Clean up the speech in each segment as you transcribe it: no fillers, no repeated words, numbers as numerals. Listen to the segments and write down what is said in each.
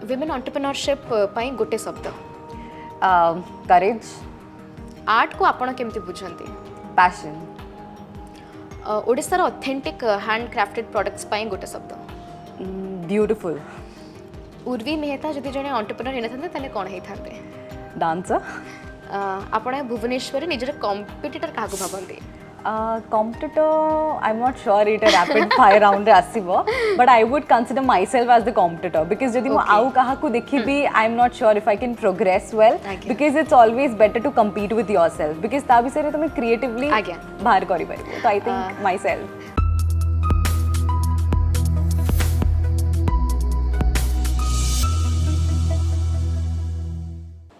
Women entrepreneurship पाई गोटे शब्द करेज art को आपण केमती बुझंती पैशन ओडिसार ऑथेंटिक हैंड क्राफ्टेड प्रोडक्ट्स पाई गोटे शब्द ब्यूटीफुल उर्वी मेहता जदि जने एंटरप्रेन्योर हेनथांते ताले कोन हेथांते डांसर आपण भुवनेश्वर निजर कॉम्पिटिटर काको भाबंती competitor I'm not sure it a rapid fire round रे आसीबो but I would consider myself as the competitor because जदि मो आउ काहा को देखिबी I'm not sure if I can progress well because it's always better to compete with yourself because ता विषय रे तुम creatively बाहर करि परिबो तो I think myself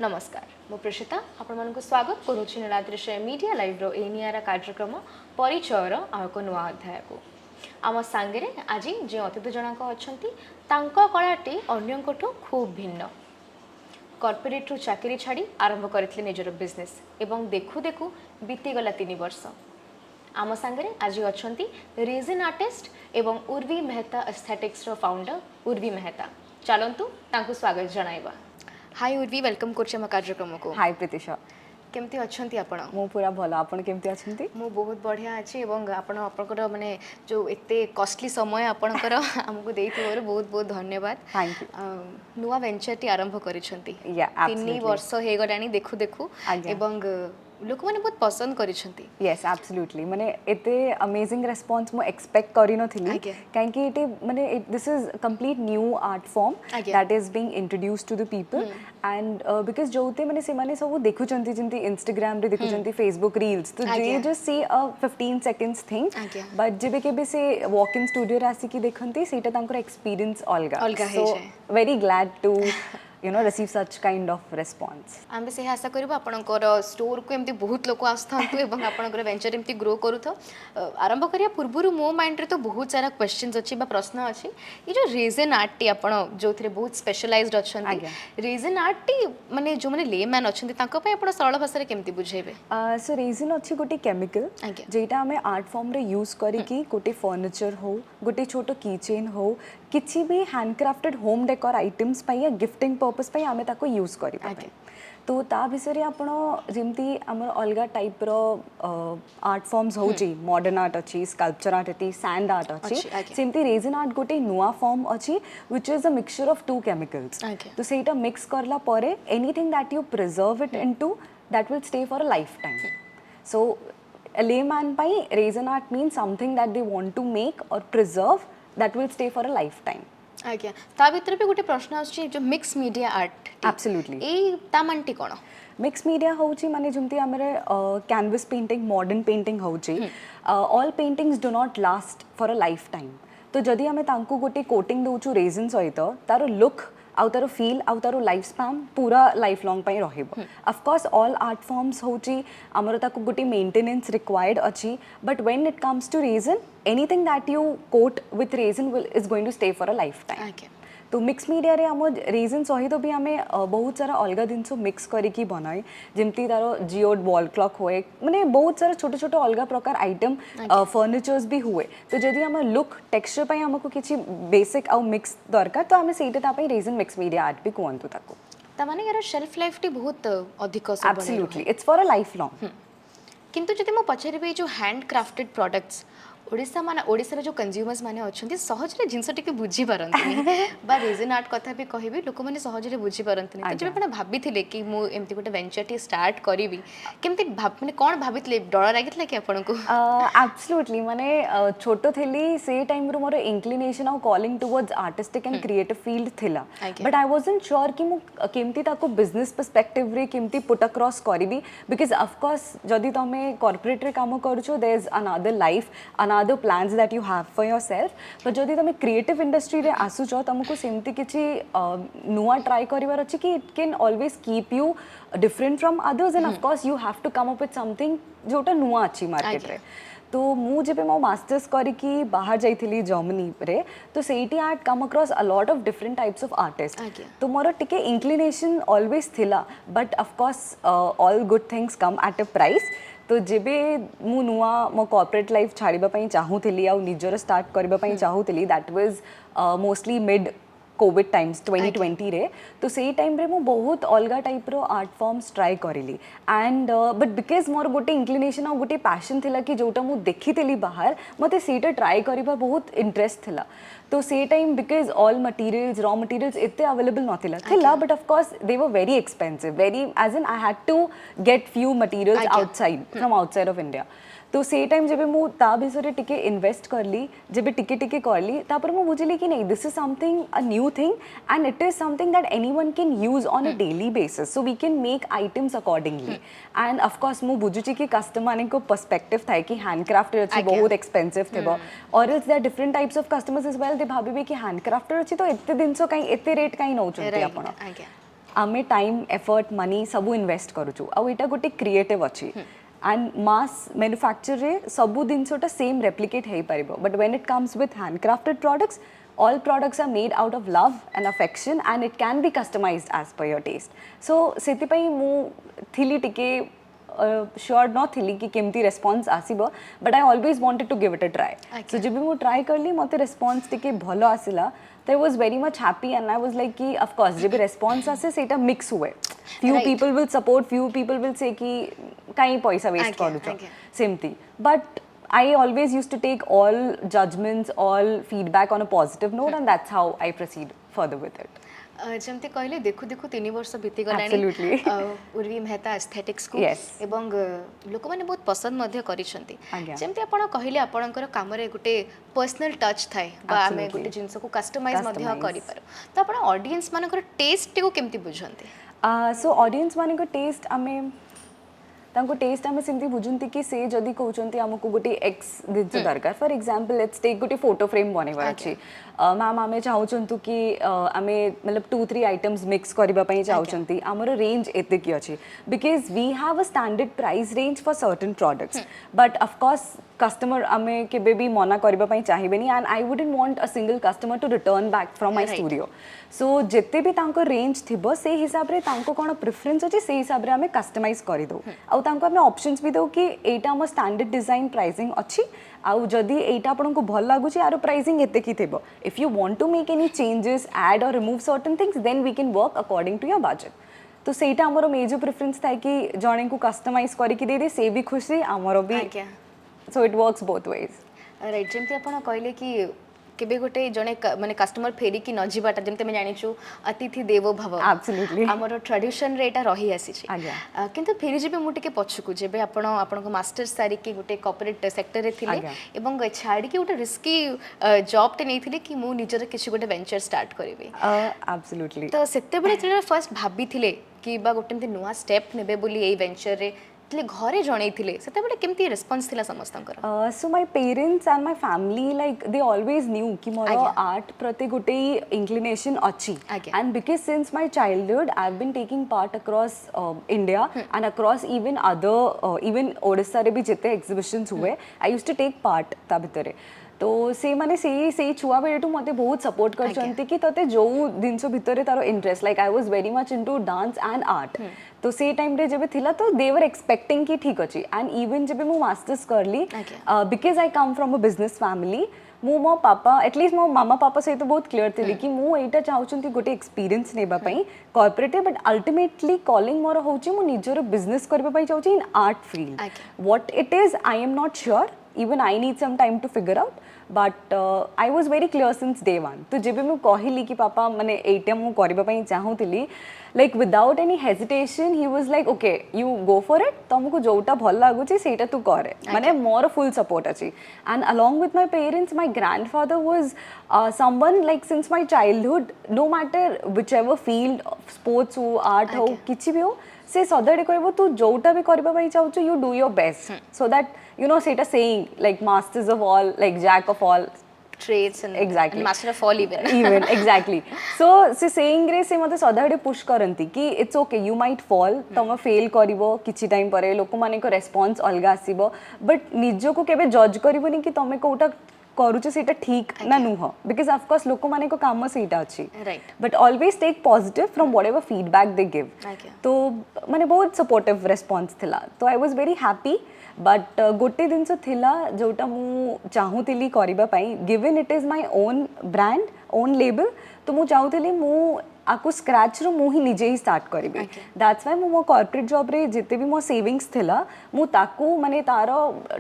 नमस्कार मो प्रशिता आपण मानक स्वागत करूछि नीलाद्रिशय मीडिया लाइव रो ए नियारा कार्यक्रम परिचयर आको नुआ अध्याय को आम सांगे आज जे अतिथि जनक अछंती तांको कलाटी अन्यंकठू खूब भिन्न कॉर्पोरेट रु चाकरी छाड़ी आरंभ करथिले निजर बिजनेस एवं देखु देखु बीती गला 3 वर्ष आम सांगे आज अछंती रेजिन आर्टिस्ट एवं उर्वी मेहता एस्थेटिक्स रो फाउंडर उर्वी मेहता चलंतु तांको स्वागत जणाइबा हाय उर्वी वेलकम करछे हम कार्यक्रम को हाय प्रीतिशा केमती अछंती आपण मो पूरा भलो आपण केमती अछंती मो बहुत बढ़िया अछि एवं आपण आपनकर माने जो एते कॉस्टली समय आपनकर हमको देइथिबार बहुत बहुत धन्यवाद थैंक यू नुवा वेंचर टी आरंभ करिसंती 3 वर्ष हे गडानी देखु देखु एवं लोक माने बहुत पसंद करिसंती यस एब्सोल्युटली माने एते अमेजिंग रिस्पांस मो एक्सपेक्ट करि नथिली काहे कि एते माने this is complete new art form that is being introduced to the people and because जोते माने से माने सब देखुचंती जिंती इंस्टाग्राम रे देखुचंती फेसबुक रील्स तो जे just see a 15 seconds thing but जेबे केबे से वॉक इन स्टूडियो रे आसी कि देखंती सेटा तांकर एक्सपीरियंस अलगा so very glad to you know receive such kind of response आम से आशा करबो आपनकर स्टोर को एमती बहुत लोक आस्थांतु एवं आपनकर वेंचर एमती ग्रो करूथ आरंभ करिया पूर्वरु मो माइंड रे तो बहुत सारा क्वेश्चंस अछि बा प्रश्न अछि ये जो रेजिन आर्ट टी आपण जोथरे बहुत स्पेशलाइज्ड अछंती रेजिन आर्ट टी माने जो माने लेमैन अछंती तांको पय आपण सरल भाषा रे केमती बुझेबे सो रेजिन अछि गोटे केमिकल जेटा हमें आर्ट फॉर्म रे यूज करी कि गोटे फर्नीचर हो गोटे छोटो की चेन हो किछि भी हैंडक्राफ्टेड होम डेकोर आइटम्स पय या गिफ्टिंग पर्पस पय आमे ताको यूज करि पाबे तो ता विषय रे आपण जेमती हमर अलगा टाइप रो आर्ट फॉर्म्स होची मॉडर्न आर्ट अछि स्कल्पचर आर्ट अछि सैंड आर्ट अछि सेमती रेजिन आर्ट गोटे नुआ फॉर्म अछि which is a mixture of two chemicals तो सेटा मिक्स करला परे anything that you preserve it into that will stay for a lifetime so a layman by resin art means something that they want to make or preserve that will stay for a lifetime आज्ञा ता भीतर भी गोटे प्रश्न आछि जो mix media art absolutely ए ता मानटी कोन mix media होची माने जमती हमरे कैनवस पेंटिंग मॉडर्न पेंटिंग होची all paintings do not last for a lifetime तो जदी हमें तांको गोटे कोटिंग दोचु रेजिन सहित तारो लुक आउ तारो फील आउ तारो लाइफ स्पैन पूरा लाइफ लॉन्ग पई रहिबो of course all art forms होची हमर ताको गोटे मेंटेनेंस रिक्वायर्ड अछि but when it comes to resin anything that you coat with resin will is going to stay for a lifetime तो mix media रे हम रेजिन सहित भी हमें बहुत सारा अलग दिन मिक्स करिकी बनाए जेमती तारो जियोड वॉल क्लॉक होए माने बहुत सारा छोटे छोटे अलग प्रकार आइटम फर्नीचर्स भी हुए तो जदि हम लुक टेक्सचर पय हमको किछि बेसिक आ मिक्स दरकार तो हमें सेटा तापय रेजिन मिक्स मीडिया आर्ट भी कोंतु ताको ता माने यार शेल्फ लाइफ टी बहुत अधिक सब बने absolutely it's for a life long किंतु जदि मो पछेरबे जो हैंड क्राफ्टेड प्रोडक्ट्स ओडिसा जो कंज्यूमर्स माने अछंती सहज रे जिंस टिके बुझी परंतनी बा रेजिन आर्ट कथा भी कहबी लोक माने सहज रे बुझी परंतनी तो जब आपण भाबिथिले कि मो एमती गोटे वेंचर टी स्टार्ट करिवि केमती माने कोन भाबिथिले डर लागितले कि आपण को एब्सोल्युटली माने छोटो थेली से टाइम रो मोर inclination of calling towards artistic and creative field थिला बट आई वाजंट श्योर कि मो केमती ताको बिजनेस पर्सपेक्टिव रे केमती पुट अक्रॉस करिवि बिकॉज़ ऑफ कोर्स जदी तमे कॉर्पोरेट रे काम करछो there is another life other plans that you have for yourself but जदि तमे क्रिएटिव इंडस्ट्री रे आसुचो तुमको सेमती किछि नुआ ट्राई करिवार अछि कि it can always keep you different from others and of course you have to come up with something जोटा नुआ अछि मार्केट रे तो मु जेबे मो मास्टर्स करिकी बाहर जाइथिली जर्मनी रे तो सेठी art come across a lot of different types of artist तो मोर टिके इंक्लिनेशन ऑलवेज थिला but of course all good things come at a price तो जेबे मु नुआ मो कॉर्पोरेट लाइफ छाड़िबा पई चाहूथिली आ निजर स्टार्ट करबा पई चाहूथिली that was mostly mid COVID times 2020 रे तो से टाइम रे मु बहुत अलगा टाइप रो आर्ट फॉर्म्स ट्राई करिली एंड बट बिकॉज मोर गोटे इंक्लिनेशन और गोटे पैशन थिला कि जोटा मु देखितेली बाहर मते सेटा ट्राई करिबा बहुत इंटरेस्ट थिला तो से time because all materials raw materials इतने अवेलेबल नथिला थिला but of course they were very expensive very as in I had to get few materials outside from outside of India तो से टाइम जब मु ता विषय टिके इन्वेस्ट करली जब टिके टिके करली तापर मु बुझली कि नहीं this is something a new thing and it is something that anyone can use on a daily basis so we can make items accordingly and of course मु बुझुची कि कस्टमर को पर्सपेक्टिव थाए कि हैंडक्राफ्टेड अच्छी बहुत एक्सपेंसिव थे और it's there different types of customers is well they भाबी कि हैंडक्राफ्टेड अच्छी तो एते दिन सो कहीं एते रेट कहीं नौ चंती आपण आमे टाइम एफर्ट मनी सब इन्वेस्ट करूछु आ एटा गोटे क्रिएटिव अच्छी एंड मास मैन्युफैक्चर रे सबु जिनसटा सेम रेप्लिकेट हो पार but when it comes with handcrafted products all products are made out of love and affection and it can be customized as per your taste so sethipai mu thili tike sure not thili ki kemti response asibo but I always wanted to give it a try so jab mu try karli mate response tike bhalo asila so I was very much happy and I was like ki of course jab response ase seta mix hue few people will support few people will say ki kai paisa waste karucho semti but I always used to take all judgments, all feedback on a positive note, and that's how I proceed further with it. जमती कहले देखु देखु 3 वर्ष बीती गलानी Urvi Mehta aesthetics को एवं लोक माने बहुत पसंद मध्य करिसंती जमती आपण कहले आपणकर काम रे गुटे पर्सनल टच थाए बा हमें गुटे जिंस को कस्टमाइज मध्य करि पारो तो आपण ऑडियंस मानकर टेस्ट को केमती बुझंती सो ऑडियंस मानकर टेस्ट हमें तांको टेस्ट आम सेमती बुझंती कि से जदि कहउचंती हमको गोटे एक्स जिंस दरकार फॉर एग्जांपल लेट्स टेक गोटे फोटो फ्रेम बनेवा अछि मैम आमे चाहउचंतु कि आमे मतलब 2-3 आइटम्स मिक्स करबा पई चाहउचंती हमर रेंज एते की अछि because we have a standard price range for certain products but of course customer आमे केबे भी मना करबा पई चाहिबेनी and I wouldn't want a single customer to return back from my studio so जेते भी तांको रेंज थिबो से हिसाब रे तांको कोन प्रेफरेंस अछि से हिसाब रे आमे कस्टमाइज करि दो आ तांको आमे ऑप्शंस भी दो कि एटा हम स्टैंडर्ड डिजाइन प्राइसिंग अछि आउ जदि एटा आपन को भल लागु छी आरो प्राइसिंग एते की थिबो if you want to make any changes add और remove certain things then we can work according to your budget तो सेटा हमरो मेजर प्रेफरेंस था कि जणे को कस्टमाइज करि कि दे दे से भी खुशी हमरो भी so it works both ways right जेमती आपन कहले कि केबे गोटे जने माने कस्टमर फेरी कि न जीवाटा जेमते मैं जानिछु अतिथि देवो भव एब्सोल्युटली हमरो ट्रेडिशन रे एटा रही आसी छी किंतु फेरी जेबे मु टिके पछकु जेबे आपन को मास्टर्स सारी के गोटे कॉर्पोरेट सेक्टर रे थिले एवं छाड़ी के गोटे रिस्की जॉब ते नैथिले कि मु निजर किछि गोटे वेंचर स्टार्ट करबे एब्सोल्युटली तो सेते बेले जेबे फर्स्ट भाबी थिले कि बा गोटे एमती नुवा स्टेप नेबे बोली ए वेंचर रे घरे जणैथिले सेते बेले केमती रिस्पांस थिला समस्तंकर so my parents and my family like they always knew कि मोर आर्ट प्रति गोटे इंक्लिनेशन अछि and because since my childhood I have been taking part across India and across even other even Odisha रे भी जेते exhibitions हुए I used to take part ता भितरे तो से माने से छुआ बेटू मते बहुत सपोर्ट करचंती कि तते जो दिनसो भितरे तारो interest like I was very much into dance and art तो से टाइम रे जब थिला तो दे वर एक्सपेक्टिंग कि ठीक अछि एंड इवन जब मु मास्टर्स करली because I come from a business family मो पापा एटलीस्ट मो मामा पापा सहित तो बहुत क्लियर थिले कि मु एटा चाहउचंती गोटे एक्सपीरियंस नेबा पई corporate but ultimately calling more होची मु निजर बिजनेस करबा पई चाहउची in art field what it is I am not sure even I need some time to figure out but I was very clear since day one तो जब मैं कहली कि पापा माने एटा मु करबा पई चाहूतिली like without any hesitation he was like okay you go for it तुमको जोटा भल लागु छी सेटा तू करे माने मोर फुल सपोर्ट अछि and along with my parents my grandfather was someone like since my childhood no matter whichever field sports हो art हो किछि भी हो से सदाडे कहबो तू जोटा भी करबा पई चाहू you do your best so that you know सेटा saying like masters of all like jack of all trades and exactly master of all even exactly so से saying रे से मते सदाडे पुश करंती कि it's okay you might fall तम fail करिवो किछि time परे लोक माने को रेस्पॉन्स अलगा आसीबो बट निजो को केबे जज करिवोनी कि तमे कोटा करूचे सेटा ठीक ना नुह बिकॉज ऑफ कोर्स लोक माने को काम सेटा अछि but always take positive from whatever feedback they give तो माने बहुत सपोर्टिव रेस्पॉन्स थिला तो I was very happy but गोटे दिन से थिला जोटा मु चाहूतिली करिबा पई given it is my own brand own label तो मु चाहूली मु आकु स्क्रैच रो मु ही निजे ही स्टार्ट करिबी दैट्स व्हाई मो कॉर्पोरेट जॉब रे जिते भी मो सेविंग्स थिला मु ताकू माने तारो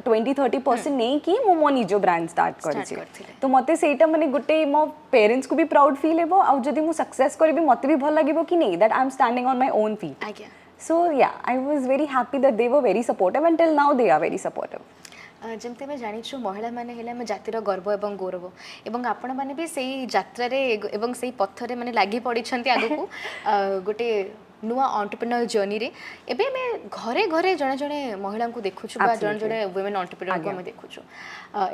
20-30% नहीं कि मो निजो ब्रांड स्टार्ट करिछि तो मते सेटा माने गुटे मो पेरेंट्स को भी प्राउड फील हेबो आ जदी मु सक्सेस करिबी मते भी भल लागिबो कि नहीं that I am standing on my own feet so yeah I was very happy that they were very supportive and till now they are very supportive जमती आम जाचु महिला मैंने हेले जातिर गर्व और गौरव और आपण मैंने भी सही जात्रा एवं सही पथरे मैंने लगी पड़ी आगू गोटे नुआ एंटरप्रेन्योर जर्नी रे एबे मैं घरे घरे जड़े जड़े महिला को देखुछु बा जड़े जड़े वुमेन एंटरप्रेन्योर को हम देखुछु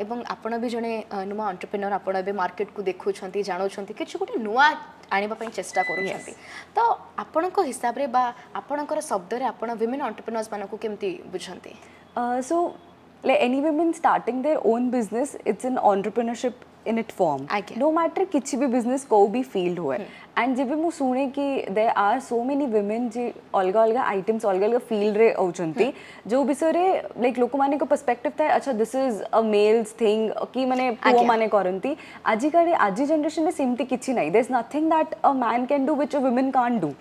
एवं आपण भी जड़े नुआ एंटरप्रेन्योर आपण एबे मार्केट को देखुछंती जानउछंती किछ गोटे नुआ आनिबा पई चेष्टा करूछंती तो आपण को हिसाब रे बा आपणकर शब्द रे आपण वुमेन एंटरप्रेन्योर्स मानको केमती बुझंती so like any women starting their own business, it's an entrepreneurship in its form. No matter किसी भी business को भी field हुए and जब भी मु सुने कि there are so many women जे अलगा अलगा items अलगा अलगा field रे औचंती जो बिसरे like लोक माने को perspective था अच्छा this is a male's thing कि माने पुओ माने करंती आजि कारे आजि generation में सिमती किछि नहीं there's nothing that a man can do which a woman can't do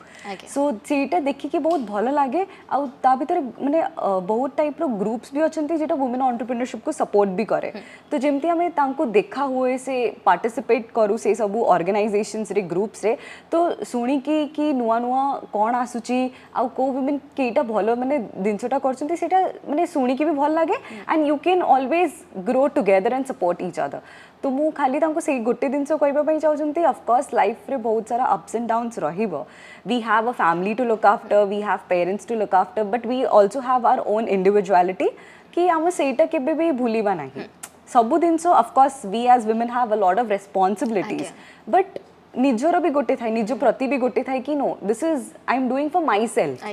so सेटा देखि कि बहुत भलो लागे आ ता भीतर माने बहुत टाइप रो ग्रुप्स भी अछंती जेटा वुमेन एंटरप्रेन्योरशिप को सपोर्ट भी करे तो जेमती हमें तांको देखा हुए से पार्टिसिपेट करू से सब ऑर्गेनाइजेशंस रे ग्रुप्स रे तो सुनी कि नुआ नुआ कौन आसुची आ को वुमेन केटा भलो माने दिनसटा करछंती सेटा माने सुनी कि भी भल लागे and you can always grow together and support each other तो मु खाली तांको से गोटे दिन कहबा पई चाहउछंती ऑफ कोर्स लाइफ रे बहुत सारा अप्स एंड डाउन्स रहिबो we have a family to look after we have parents to look after but we also have our own individuality कि हम सेटा केबे भी भूलिबा नाही सबु दिन so of course we as women have a lot of responsibilities but निजर भी गोटे थाई निज प्रति भी गोटे थाई कि know this is I am doing for myself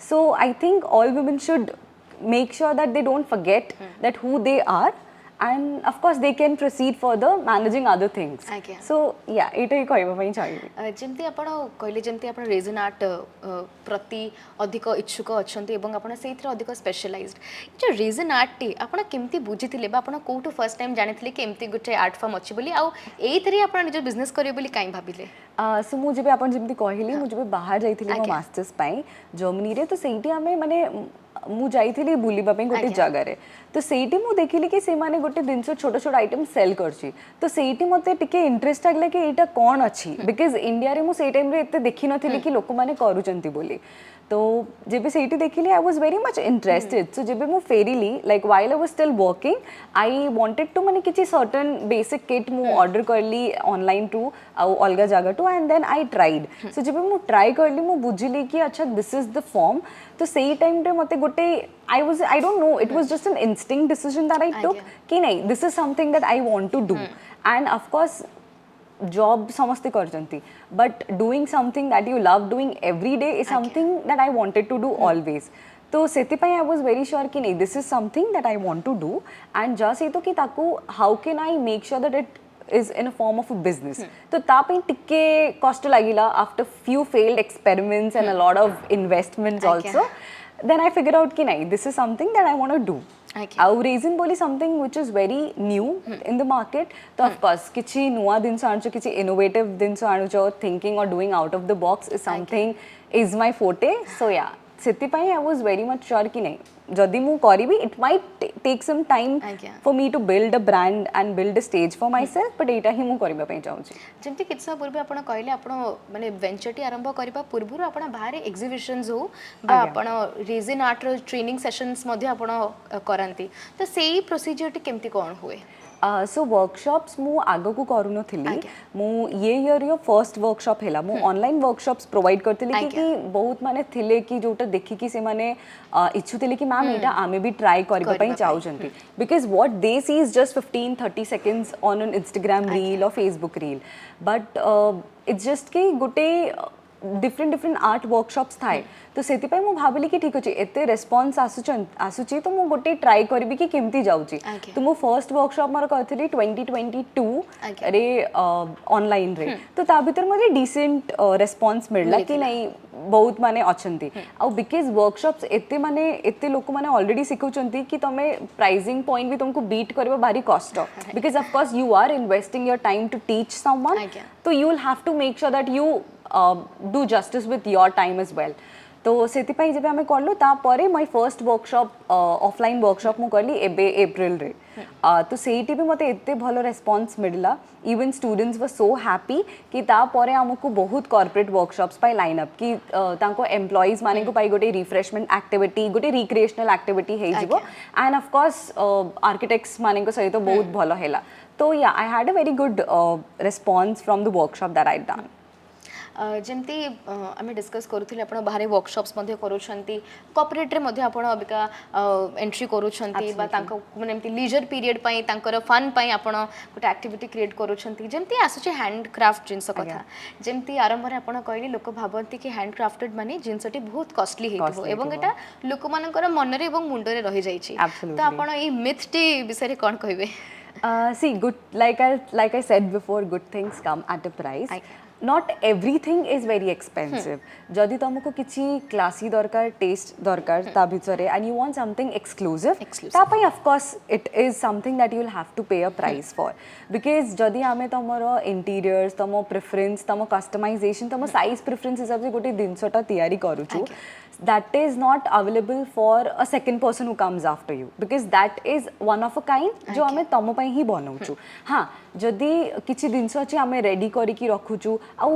so I think all women should make sure that they don't forget that who they are and of course they can proceed further managing other things so yeah एटा ही कहबा पई चाहिए जेमती आपण कहले जेमती आपण raisin art प्रति अधिक इच्छुक अछंती एवं आपण सेथरे अधिक स्पेशलाइज्ड जो रेजन आर्ट टी आपण केमती बुझिथिले बा आपण कोटो फर्स्ट टाइम जानिथिले केमती गुटे आर्ट फॉर्म अछि बोली आ एथरे आपण निज बिजनेस करियो बोली काई भाबिले सो मु जेबे आपण जेमती कहली मु जेबे बाहर जाइथिले मो मास्टर्स पई जर्मनी रे तो सेठी हमें माने मु जाइथिली बुलिबा पे गोटे जगह रे तो सेठी मु देखिली कि से माने गोटे दिन छोट छोट आइटम सेल करछि तो सेठी मते टिके इंटरेस्ट लागले कि एटा कोन अछि बिकॉज़ इंडिया रे मु से टाइम रे एते देखि नथिली कि लोक माने करूचंती बोली तो जेबे सेठी देखिली I was very much interested so जेबे मु फेरिली like while I was still working I wanted to माने किछि सर्टेन बेसिक किट मु ऑर्डर करली ऑनलाइन टू आ अलगा जगह to and then I tried so जेबे मु ट्राई करली मु बुझिली कि अच्छा दिस इज द फॉर्म तो सही टाइम रे मते गोटे I don't know it was just an instinct decision that I took कि नहीं this is something that I want to do and of course job समस्ते करजंती but doing something that you love doing every day is something that I wanted to do always तो सेति पई I was very sure कि नहीं this is something that I want to do and just ये तो कि ताकू how can I make sure that it is in a form of a business तो तापई टिके कॉस्ट लागिला after few failed experiments and a lot of investments also then I figured out कि नहीं this is something that I want to do our reason बोली something which is very new in the market तो of course किछि नुआ दिन से आनुचो किछि innovative दिन से आनुचो thinking or doing out of the box is something is my forte so yeah सेति पई I was very much sure कि नहीं जदि मु करिबी it might take some time for me to build a brand and build a stage for myself but एटा ही मु करिबा पई चाहूची जेमति किछा पूर्व आपण कहले आपण माने वेंचर टी आरंभ करबा पूर्व आपण बाहर एग्जीबिशंस हो बा आपण रेजिन आर्ट रो ट्रेनिंग सेशंस मध्ये आपण करंती तो सेही प्रोसीजर टी केमति कोन हुए सो वर्कशॉप्स मु आगो को करू नथिली मु ये ईयर यो फर्स्ट वर्कशॉप हेला मु ऑनलाइन वर्कशॉप्स प्रोवाइड करथिली कि बहुत माने थिले कि जोटा देखि कि से माने इच्छु थिले कि मैम एटा आमे भी ट्राई करबा पई चाहू छंती because what they see is just 15-30 seconds on an Instagram reel और Facebook reel but it's just कि गुटे डिफरेंट डिफरेंट आर्ट वर्कशॉप्स थाए तो सेतिपाई मु भाबिली कि ठीक अछि एते रेस्पॉन्स आसुची तो मु गोटे ट्राई करबी कि केमती जाउची तो मु फर्स्ट वर्कशॉप मार करथली 2022 रे ऑनलाइन रे तो ता भीतर मुझे डिसेंट रेस्पॉन्स मिलला कि नहीं बहुत माने अछंती आ बिकॉज वर्कशॉप्स एते माने एते लोक माने ऑलरेडी सिखौचंती कि तमे प्राइसिंग पॉइंट भी तुमको बीट करबा भारी कष्ट because of course you are investing your time to teach someone तो you will have to make sure that you do justice with your time as well तो सेतिपाई जब आमे करलु तापरे my first workshop offline workshop मु करली एबे अप्रैल रे तो सेठी भी मते एते भलो रेस्पॉन्स मिलला even students were so happy कि तापरे हमको बहुत कॉर्पोरेट वर्कशॉप्स पाई लाइन अप कि तांको एम्प्लॉइज माने को पाई गोटे रिफ्रेशमेंट एक्टिविटी गोटे रिक्रिएशनल एक्टिविटी हे जिवो एंड ऑफ कोर्स आर्किटेक्ट्स माने को सहित बहुत भलो हेला तो या I had a very good response from the workshop that I done जमती आम डिस्कस करूँ आप बाहर वर्कशॉप्स कॉर्पोरेट अबिका एंट्री करूँ लीजर पीरियड फन आप गोटे एक्टिविटी क्रिएट करूँ आसूँ हैंडक्राफ्ट जिनस कथा जमती आरंभ में आप कहले लोक भावती कि हैंडक्राफ्टेड माने जिनसटी बहुत कॉस्टली एवं एटा लोक मानकर मन रे मुंडरे रही जाइछि तो आपण ए मिथटी विषय रे कोन कहबे see good like I said before good things come at a price not everything is very expensive जदि तुमको किछि क्लासी दरकार टेस्ट दरकार ता भितरे and you want something exclusive ता पई of course it is something that you will have to pay a price for because जदि आमे तमरो इंटीरियर्स तमो प्रेफरेंस तमो कस्टमाइजेशन तमो साइज प्रेफरेंस हिसाब से गोटे दिनसटा तयारी करूछु that is not available for a second person who comes after you because that is one of a kind जो आमे तमो पई ही बनाउछु हां जदि किछि दिनस अछि आमे रेडी करी की रखुछु आ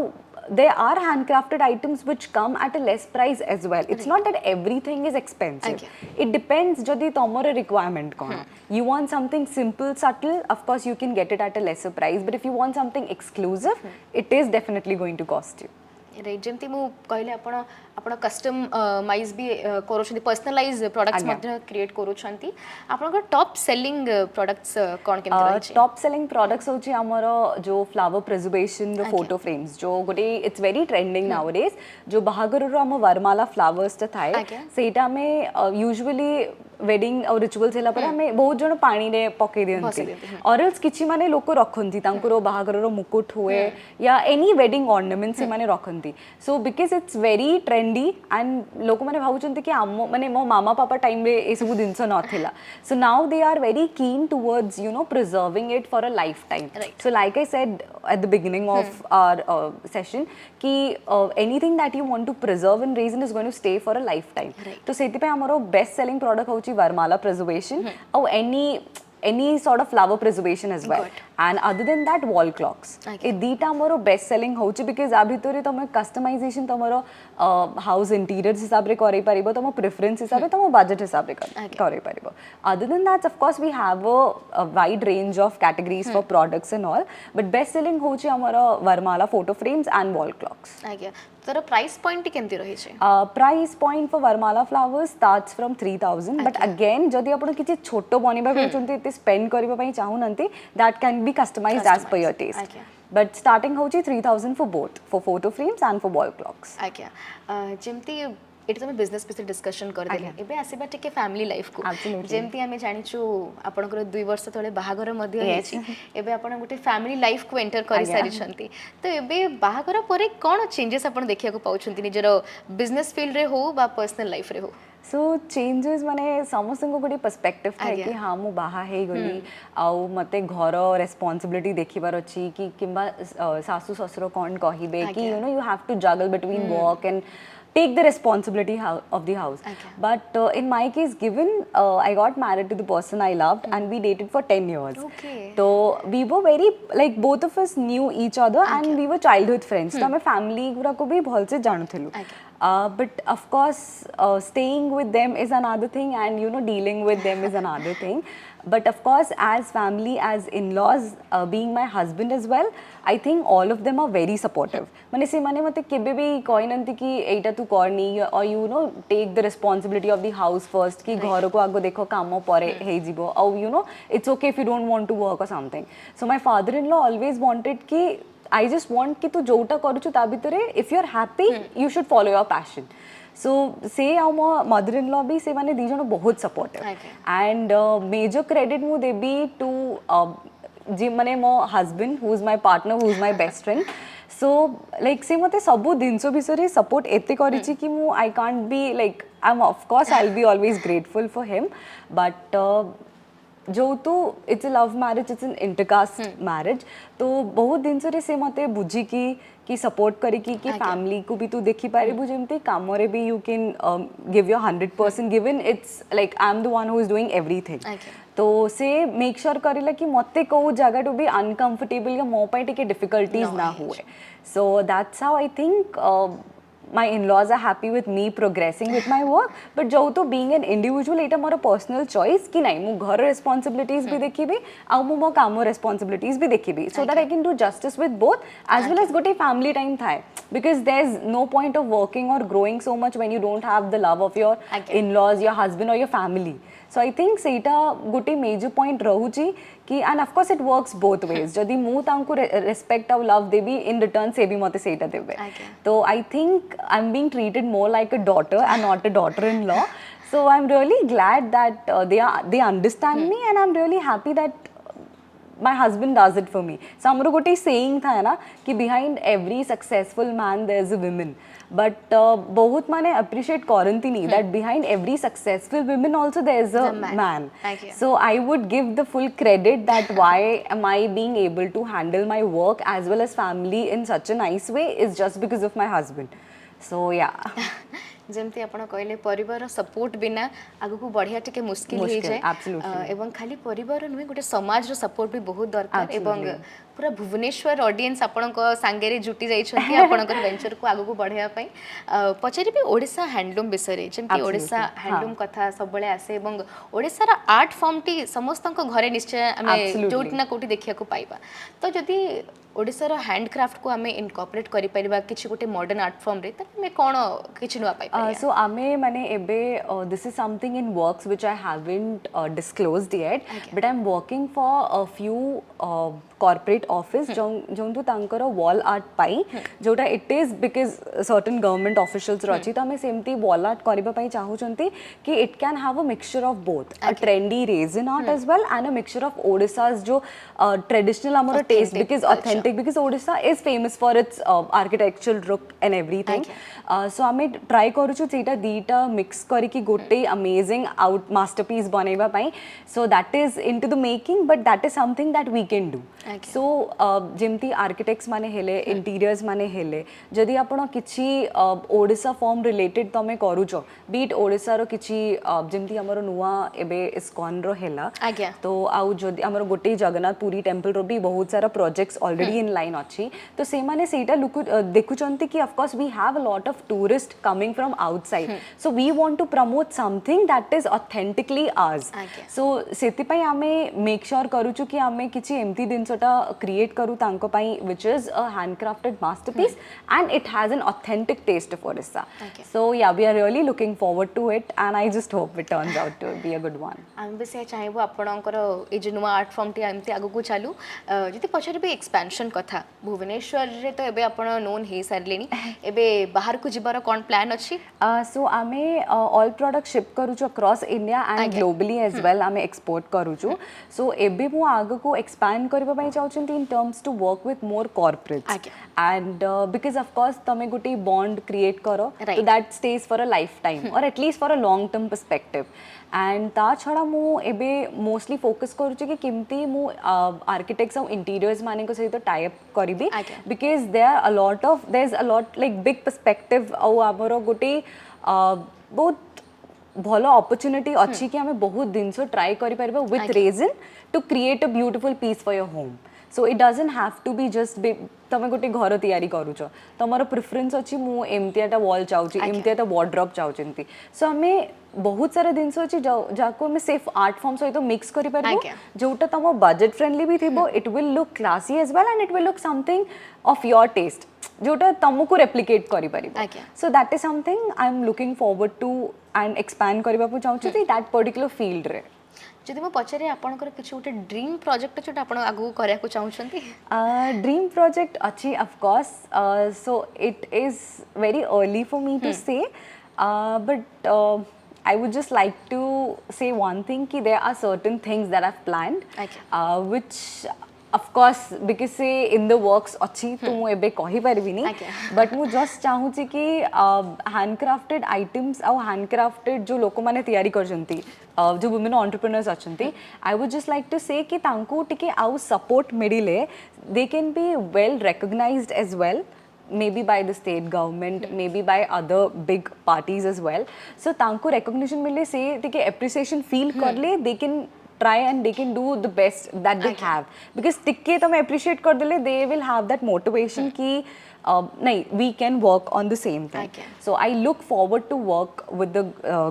there are handcrafted items which come at a less price as well it's not that everything is expensive it depends jodi tomore requirement kona you want something simple subtle of course you can get it at a lesser price but if you want something exclusive it is definitely going to cost you right जमती मु कहले आपण customise भी करूछंती personalise products मध्ये create करूछंती आपण top selling products कोन केम रहै छै top selling products होची हमर जो फ्लावर प्रिजर्वेशन रो फोटो फ्रेम्स जो गोटे इट्स वेरी ट्रेंडिंग नाउडेज जो बाहागर रो हम वरमाला फ्लावर्स त थाए सेटा में यूजुअली वेडिंग और रिचुअल्स हैला पर हमें बहुत जण पानी रे पके दियंती और एल्स किछि माने लोक रखंती तांकर बाहागर रो मुकुट हुए या एनी वेडिंग ऑर्नामेंट से माने रखंती so because it's very trendy and लोक माने भाबुचंती कि हम माने मो मामा पापा टाइम रे ए सब दिनस नथिला so now they are very keen towards you know preserving it for a lifetime so like I said at the beginning of our session कि anything that you want to preserve in resin is going to stay for a lifetime तो सेति पे हमरो best selling product होची Varmala preservation or any sort of flower preservation as well and other than that wall clocks ए दीटा हमरो best selling होची because आ भितरे तमे customization तमरो house interiors हिसाब रे करै परिबो तमो प्रेफरेंस हिसाब रे तमो बजट हिसाब रे करै परिबो other than that of course we have a wide range of categories for products and all but best selling होची हमरो Varmala photo frames and wall clocks आज्ञा तर प्राइस पॉइंट केमती रही छै price point for Varmala flowers starts from 3000 but again जदि आपण किछि छोटो बनिबा होचंती एते स्पेंड करबा पई चाहुनंती that can be customized as per your taste but starting होची 3000 for both for photo frames and for wall clocks आज्ञा जेमती एटी तुम बिजनेस पे डिस्कशन कर देले एबे आसीबा टिके फैमिली लाइफ को जेमती हमें जानिछु आपनकर 2 वर्ष तळे बाहागर मध्ये हेछि एबे आपण गोटे फैमिली लाइफ को एंटर करि सारि छंती तो एबे बाहागर परे कोन चेंजेस आपण देखिया को पाउछंती निजर बिजनेस फील्ड रे हो बा पर्सनल लाइफ रे हो सो चेंजेस माने समस्त को गोटे पर्सपेक्टिव था कि हाँ मु बाहा हे गली आउ मते घर रेस्पॉन्सिबिलिटी देखिबार अछि कि किंबा सासु ससुर कोन कहिबे कि you know you have to juggle between work and take the responsibility of the house but in my case given I got married to the person I loved and we dated for 10 years so we were very like both of us knew each other and we were childhood friends so hame family gura ko bhi bhal se januthelu but of course staying with them is another thing and you know dealing with them is another thing but of course as family as in-laws being my husband as well I think all of them are very supportive mane se mane mate kebe bhi koinanti ki eita tu korni or you know take the responsibility of the house first ki ghar ko ago dekho kamo pare he jibo or you know it's okay if you don't want to work or something so my father-in-law always wanted ki I just want कि तू जोटा करूछु ता भितरे if you're happy you should follow your passion. So से आउ मो mother in law भी से माने दी जण बहुत सपोर्टिव एंड मेजर क्रेडिट मु देबी टू जी माने मो husband who is my partner who is my best friend so like से मते सब जिनस विषय सपोर्ट एते करिछि कि मु I can't be like I am of course I will be always grateful for him but जो तो it's a love marriage it's an intercaste marriage तो बहुत दिन से मते बुझी कि सपोर्ट करी कि फैमिली को भी तू देखी पारिबु जेमती काम रे भी you can give your 100% given it's like I am the one who is doing everything तो से मेक श्योर करिला कि मते को जगह टू बी अनकंफर्टेबल या मो पाई टिके डिफिकल्टीज ना हुए so that's how I think my in-laws are happy with me progressing with my work but जो तो being an individual Etah more personal choice कि नहीं मु घर responsibilities भी देखिबी आ मु मो काम responsibilities भी देखिबी so that I can do justice with both as well as गोटे family time थाए because there's no point of working or growing so much when you don't have the love of your in-laws your husband or your family so I think सेटा गोटे major point रहुची कि and of course it works both ways जदि मु तांको respect और love Devi in return से भी मते सेटा देबे तो I think I'm being treated more like a daughter and not a daughter-in-law so I'm really glad that they understand me and I'm really happy that my husband does it for me so हमरो गोटे saying था ना कि behind every successful man there's a woman but बहुत माने appreciate करंती नहीं that behind every successful woman also there's a man so I would give the full credit that why am I being able to handle my work as well as family in such a nice way is just because of my husband so yeah जेमती आपण कहले परिवार support बिना आगु को बढ़िया टिके मुश्किल हो जाए एवं खाली परिवार नुहे गोटे समाज रो सपोर्ट भी बहुत दरकार एवं पूरा भुवनेश्वर ऑडियंस आपण को सांगे रे जुटी जाई छथि आपण को वेंचर को आगु को बढ़िया पई पछरी भी ओडिसा हैंडलूम विषय जेमती ओडिसा हैंडलूम कथा सब बळे आसे एवं ओडिसा रा आर्ट फॉर्म टी समस्त को घरे निश्चय हमें जोट ना कोटी देखिया को पाइबा तो जदी ओडिसा हैंडक्राफ्ट को आम इनकॉर्पोरेट करि परिबा किछि गोटे मॉडर्न आर्ट फॉर्म रे तमे कोन किछि नुआ पाइ सो आमे माने एबे this is something in works which I haven't disclosed yet but I am working for a few corporate office जो तांकर wall art पाई जोटा it is because certain government officials रची तो हमें सेमती wall art करिबा पाई चाहू चंती कि it can have a mixture of both a trendy resin art as well and a mixture of Odisha's जो traditional amora taste because authentic because Odisha is famous for its architectural look and everything so हमें try करू छु सेटा दीटा mix करी कि गोटे amazing out masterpiece बनेबा पाई so that is into the making but that is something that we can do so जेमती architects माने हेले इंटीरियर्स माने हेले जदि आपण किछि ओडिसा फॉर्म रिलेटेड तमे करूचो बीट ओडिसा रो किछि जेमती हमर नुवा एबे इस्कॉन रो हेला तो आउ जदि हमर गोटे जगन्नाथ पुरी टेंपल रो भी बहुत सारा प्रोजेक्ट्स ऑलरेडी इन लाइन अछि तो से माने सेटा देखु चंती कि of course we have a lot of tourist coming from outside so we want to promote something that is authentically ours so सेति पई हमें मेक श्योर करूचु कि हमें किछि एमती दिन create करू तांको पाई which is a handcrafted masterpiece and it has an authentic taste of Odisha so yeah we are really looking forward to it and I just hope it turns out to be a good one हम भी से चाहेबो आपणकर ए जे नुवा art form T एमती आगु को चालू जति पछरे भी एक्सपेंशन कथा भुवनेश्वर रे तो एबे आपण नोन हे सारलेनी एबे बाहर को जिबार कोन प्लान अछि so आमे all product ship करूचो across India and globally as well आमे export करूचो so एबे मु आगु को expand करबा पई चाहउछंती in terms to work with more corporates and because of course तमे गुटी bond create करो so that stays for a lifetime or at least for a long term perspective and ता छड़ा मु एबे मोस्टली फोकस करूची कि किमती मु आर्किटेक्ट्स और इंटीरियर्स माने को सहित टाई अप करिबी because there's a lot like big perspective और हमरो गुटी बहुत भलो opportunity अच्छी कि हमें बहुत दिन से ट्राई करि परबा with resin to create a beautiful piece for your home so it doesn't have to be just तमे गोटे घर तैयारी करूछ तमरो प्रेफरेंस अछि मु एमतियाटा वॉल चाहूची एमतियाटा वार्डरोब चाहूचंती सो हमें बहुत सारा दिन अछि जाको हमें सिर्फ आर्ट फॉर्म सहित मिक्स करि परबो जोटा तम बजट फ्रेंडली भी थिबो it will look classy as well and it will look something of your taste जोटा तमको रेप्लिकेट करि परिबो so that is something I am looking forward to and expand करबा चाहूची दैट पर्टिकुलर फील्ड रे ଯଦି ମୁଁ ପଚାରେ ଆପଣଙ୍କର କିଛି ଗୋଟେ ड्रीम प्रोजेक्ट जोटा आपण आगु करिया को चाहुछंती Dream project achi, of course. So it is very early for me to say, but I would just like to say one thing कि there are certain things that I've planned, Okay. which of course because say in the works अच्छी तो मैं एबे कही परिबिनी, Okay. but मैं just चाहूँची कि handcrafted items और handcrafted जो लोक माने तैयारी कर जंती जो women entrepreneurs अच्छंती, I would just like to say कि तांको टिके आउ support मिडिले, they can be well recognized as well, maybe by the state government, maybe by other big parties as well. So तांको recognition मिले से टिके appreciation feel कर ले, they can try and they can do the best that they have, because टिक्के तो मैं appreciate कर दिले, they will have that motivation कि नहीं, we can work on the same thing. Okay. So I look forward to work with the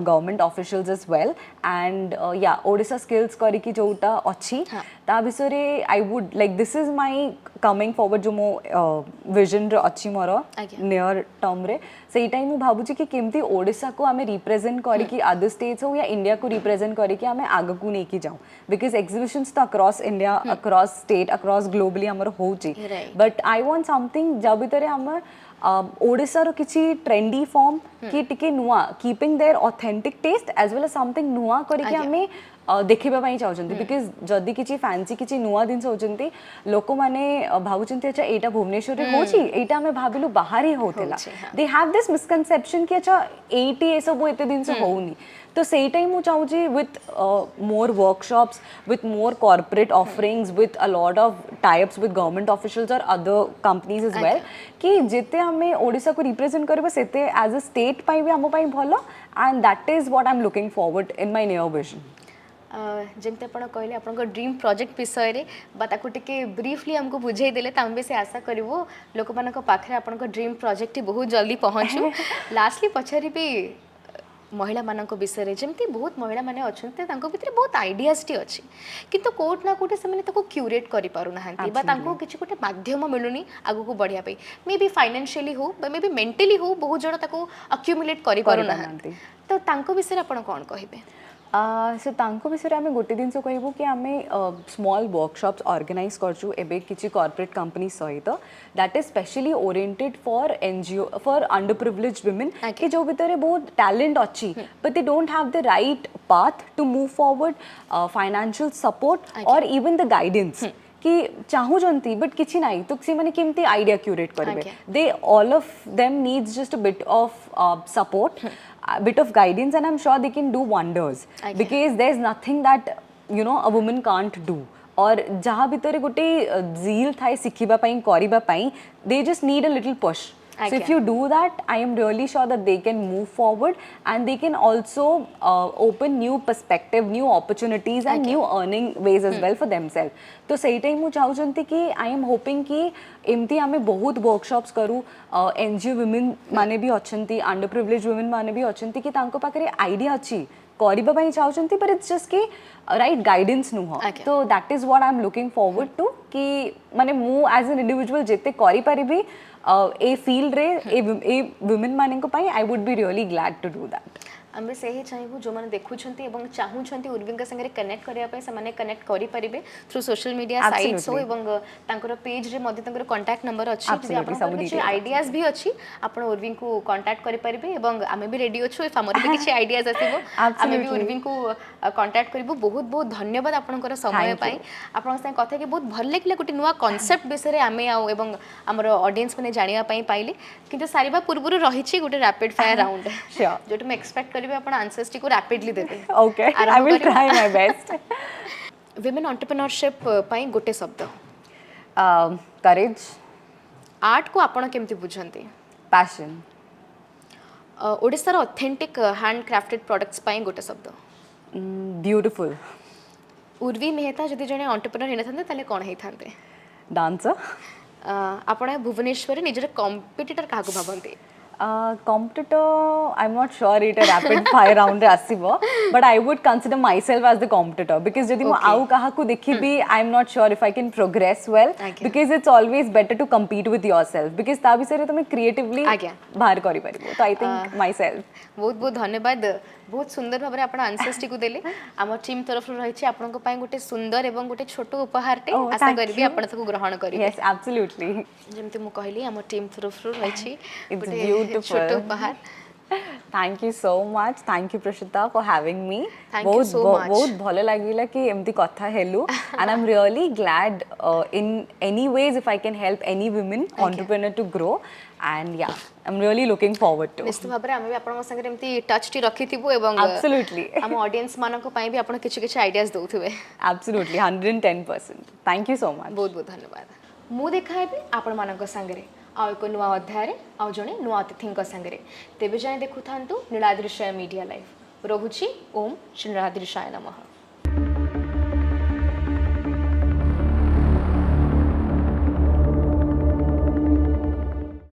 government officials as well, and yeah, Odisha skills करी की जोटा अच्छी ता बिसरे I would like, this is my coming forward जो मो vision रे अच्छी मोरो near term रे सही टाइम मु भाबुची कि केमती ओडिशा को आमे represent करी कि other states हो या इंडिया को represent करी कि आमे आगे को नहीं की जाऊं, because exhibitions तो across India, across state, across globally हमर होची, but I want something जब इतरे हमर ओडिशा रो किछि ट्रेंडी फॉर्म कि टिके नुआ keeping their authentic taste as well as something नुआ करी कि हमें देखिबा पई चाहउछंती, बिकॉज़ जदी किछि फैंसी किछि नुआ दिन होचंती लोक माने भाबुचंती अच्छा एटा भुवनेश्वर रे होची, एटा हमें भाबिलु बाहर ही होतेला, दे हैव दिस मिसकंसेप्शन कि अच्छा एटी ए सब एते दिन से होउनी, तो सही टाइम मु चाहूची with more workshops, with more corporate offerings, with a lot of types with government officials और अदर कंपनीज एज वेल, कि जेते हमें ओडिशा को रिप्रेजेंट करबे सेते एज अ स्टेट पाई भी हम पाई भलो, and that is what I am looking forward in my near vision. जमते आपण कहले आपण ड्रीम प्रोजेक्ट विषय रे बाताको टिके ब्रीफली हमको बुझाई देले, ताम भी से आशा करिवो लोक मानक पाखरे आपण ड्रीम प्रोजेक्ट बहुत जल्दी पहुंचू. लास्टली पछारी भी महिला मानक विषय रे जमती बहुत महिला माने अछन्ते तांको भितरे बहुत आइडियाज टी अछि, किंतु कोट ना कोटे से माने ताको क्यूरेट करि पारु नाहंती बा तांको किछि कोटे माध्यम मिलुनी आगु को बढ़िया पई, मे बी फाइनेंशियली हो मे बी मेंटली हो, बहुत जण ताको अक्युमुलेट करि पारु नाहंती, तो तांको विषय रे आपण कोन कहिबे? सो तांको विषय आम गोटे दिन कहबू कि आम स्मॉल वर्कशॉप्स ऑर्गेनाइज करछु एबे किछि कॉर्पोरेट कंपनी सहित that is specially oriented for NGO for underprivileged women कि जो भितर बहुत टैलेंट अच्छी but they don't have the right path to move forward, financial support और इवन द गाइडेंस कि चाहूचंती बट किछि नाही तो सी माने केमती आइडिया क्यूरेट करबे, they all of them needs just a bit of support, a bit of guidance, and I'm sure they can do wonders, because there's nothing that you know a woman can't do. और जहाँ भितर गोटे zeal थाए सिखिबा पई करिबा पई, they just need a little push. So if you do that, I am really sure that they can move forward, and they can also open new perspective, new opportunities and new earning ways as well for themselves. तो सही time मु चाहूचंती कि I am hoping कि एमती आमे बहुत workshops करू, NGO women माने भी अछंती, अंडर प्रिविलेज वुमेन माने भी अछंती कि तांको पाखरे आइडिया अछि करिबा पई चाहूचंती, पर इट्स जस्ट कि राइट गाइडेंस नु हो, तो that is what I am looking forward to कि माने मु एज एन इंडिविजुअल जेते करि परिबी ए फील्ड रे ए वुमेन माने को पाई, I would be really glad to do that. आमे से ही चाहबू जो माने देखुछंती एवं चाहूछंती उर्विंका संगे कनेक्ट करिया पे से माने कनेक्ट करि परिबे थ्रू सोशल मीडिया साइट्स हो एवं तांकर पेज रे मध्ये तांकर कांटेक्ट नंबर अछि, जदि आपन किछि आइडियाज भी अछि आपण उर्विंक को कांटेक्ट करि परिबे एवं आमे भी रेडी अछु इफ हमर भी किछि आइडियाज आसीबो आमे भी उर्विंक को कांटेक्ट करबो. बहुत बहुत धन्यवाद आपनकर समय पाई, आपन संगे कथा के बहुत भल लागले, गोटे नुवा कांसेप्ट विषय रे आमे आउ एवं हमर ऑडियंस माने जानिया पई पाइले, किंतु सारिबा पूर्वरु रहिछि गोटे रैपिड फायर राउंड जोट में एक्सपेक्ट करिवे आपण आंसर्स को रैपिडली देबे. Okay, I will try my best. Women entrepreneurship पई गोटे शब्द. करेज. आर्ट को आपण केमति बुझंती? पैशन. ओडिसा रो ऑथेंटिक हैंड क्राफ्टेड प्रोडक्ट्स पई गोटे शब्द. ब्यूटीफुल. उर्वी मेहता जदि जने एंटरप्रेन्योर हेनथांते ताले कोन हेथांते? डांसर. आपण भुवनेश्वर निजर कॉम्पिटिटर काको भाबंती? Competitor, I'm not sure it a rapid fire round ଆସିବ, but I would consider myself as the competitor because ଯଦି ମୁଁ ଆଉ କାହାକୁ ଦେଖିବି I'm not sure if I can progress well because it's always better to compete with yourself because ତା ବିଷୟରେ ତମେ creatively ବାହାର କରିପାରିବ ତ I think myself बहुत बहुत धन्यवाद बहुत सुंदर भाବରେ ଆପଣ आंसर्स टिकु देले ଆମ टीम तरफ रहिछि आपनक ପାଇଁ गोटे सुंदर एवं गोटे छोट उपहारटे आशा करबी आपण ताको ग्रहण करिवे yes absolutely जेमति मु कहली हम टीम तरफ रहिछि it's beautiful छोट उपहार Thank you so much. Thank you Prashita for having me. Thank you so much. बहुत भलो लागिला कि एमती कथा हेलु and I'm really glad in any ways if I can help any women entrepreneur to grow and yeah I'm really looking forward to. निश्चित भाबरे हम भी आपन संगे एमती टच टी रखिथिबो एवं Absolutely. हम ऑडियंस मानक पई भी आपन किछ किछ ideas दउथिबे. Absolutely 110%. Thank you so much. बहुत बहुत धन्यवाद. मु देखाइबे आपन मानक संगे आउ एक नुआ अध्याय आउ जणे नुआ अतिथिंक संगे तेबे जाय देखु थांतु नीलाद्रिशय मीडिया लाइव रहुछि ओम श्री नीलाद्रिशाय नमः.